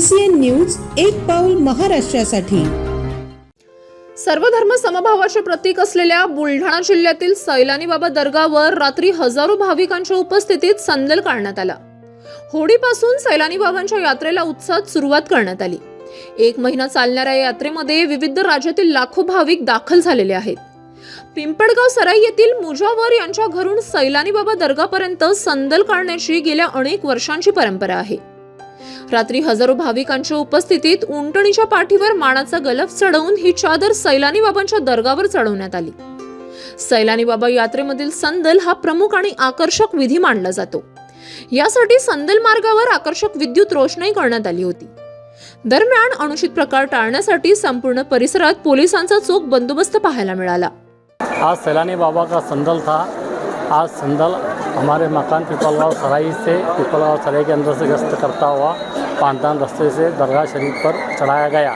CCN news, एक पाऊल महाराष्ट्रासाठी। सर्वधर्म समभावाचे प्रतीक असलेल्या बुलढाणा जिल्ह्यातील सैलानी बाबा दर्गावर रात्री हजारो भाविकांच्या उपस्थितीत संदल काढण्यात आला। होळीपासून सैलानी बाबांच्या यात्रेला उत्साहात सुरुवात करण्यात आली। 1 महिना चालणाऱ्या या यात्रेमध्ये विविध राज्यातील लाखो भाविक दाखल झालेले आहेत। पिंपळगाव सराई येथील मुजावर यांच्या घरून सैलानी बाबा दर्गापर्यंत संदल काढण्याची गेल्या अनेक वर्षांची परंपरा आहे। रात्री हजारो भाविकांच्या उपस्थितीत उंटणीच्या पाठीवर मानाचा गलफ चढवून ही चादर सैलानी बाबांच्या दर्गावर चढवण्यात आली। सैलानी बाबा यात्रेमधील संदल हा प्रमुख आणि आकर्षक विधी मानला जातो। यासाठी संदल मार्गावर आकर्षक विद्युत रोषणाई करण्यात आली होती। दरम्यान अनुचित प्रकार टाळण्यासाठी संपूर्ण परिसरात पोलिसांचा चोख बंदोबस्त पाहायला मिळाला। आज सैलानी बाबा का संदल था। आज संदल हमारे मकान पिपलगांव सराई से पिपलगांव सराई के अंदर से गश्त करता हुआ पानतान रास्ते से दरगाह शरीफ पर चढ़ाया गया।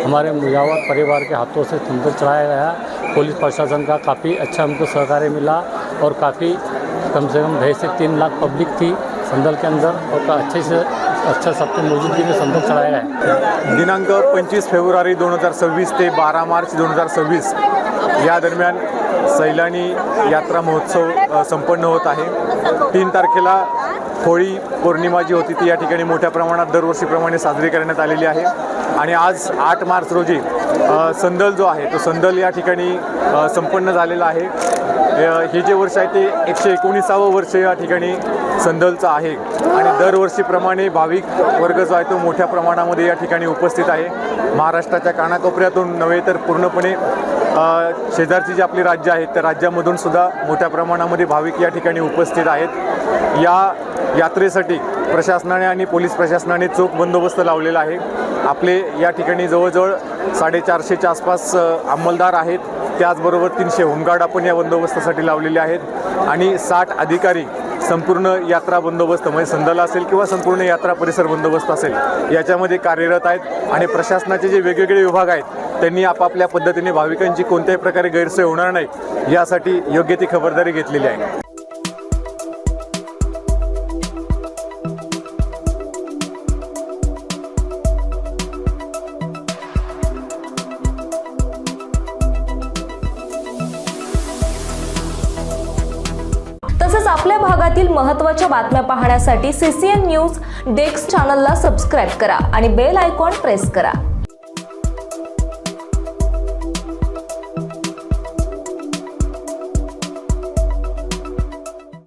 हमारे मुजावर परिवार के हाथों से संदल चढ़ाया गया। पुलिस प्रशासन का काफ़ी अच्छा हमको सहकार्य मिला और काफ़ी कम से कम 2.5 से 3 लाख पब्लिक थी संदल के अंदर और अच्छे से अच्छा सबकी मौजूदगी में संदल चढ़ाया गया। दिनांक 25 फेब्रुवारी 2026 ते 12 मार्च 2026 या दरम्यान सैलानी यात्रा महोत्सव संपन्न होत आहे। 3 तारखेला होळी पौर्णिमा जी होती ती या ठिकाणी मोठ्या प्रमाणात दरवर्षीप्रमाणे साजरी करण्यात आलेली आहे आणि आज 8 मार्च रोजी संदल जो आहे तो संदल या ठिकाणी संपन्न झालेला आहे। हे जे वर्ष आहे ते 119वे वर्ष या ठिकाणी संदलचं आहे आणि दरवर्षीप्रमाणे भाविक वर्ग जो आहे तो मोठ्या प्रमाणामध्ये या ठिकाणी उपस्थित आहे। महाराष्ट्राच्या कानाकोपऱ्यातून नव्हे तर पूर्णपणे शेजारची जी आपली राज्य आहेत त्या राज्यामधून सुद्धा मोठ्या प्रमाणामध्ये भाविक या ठिकाणी उपस्थित आहेत। या यात्रेसाठी प्रशासनाने आणि पोलीस प्रशासनाने चोख बंदोबस्त लावलेला आहे। आपले या ठिकाणी जवळजवळ 450च्या आसपास अंमलदार आहेत। त्याचबरोबर 300 होमगार्ड आपण या बंदोबस्तासाठी लावलेले आहेत आणि 60 अधिकारी संपूर्ण यात्रा बंदोबस्त म्हणजे संदल असेल किंवा संपूर्ण यात्रा परिसर बंदोबस्त असेल याच्यामध्ये कार्यरत आहेत आणि प्रशासनाचे जे वेगवेगळे विभाग आहेत त्यांनी आपापल्या पद्धतीने भाविकांची कोणत्याही प्रकारे गैरसोय होणार नाही यासाठी योग्य ती खबरदारी घेतलेली आहे। तसेच आपल्या भागातील महत्त्वाच्या बातम्या पाहण्यासाठी CCN न्यूज डेस्क चॅनलला सबस्क्राइब करा आणि बेल आयकॉन प्रेस करा।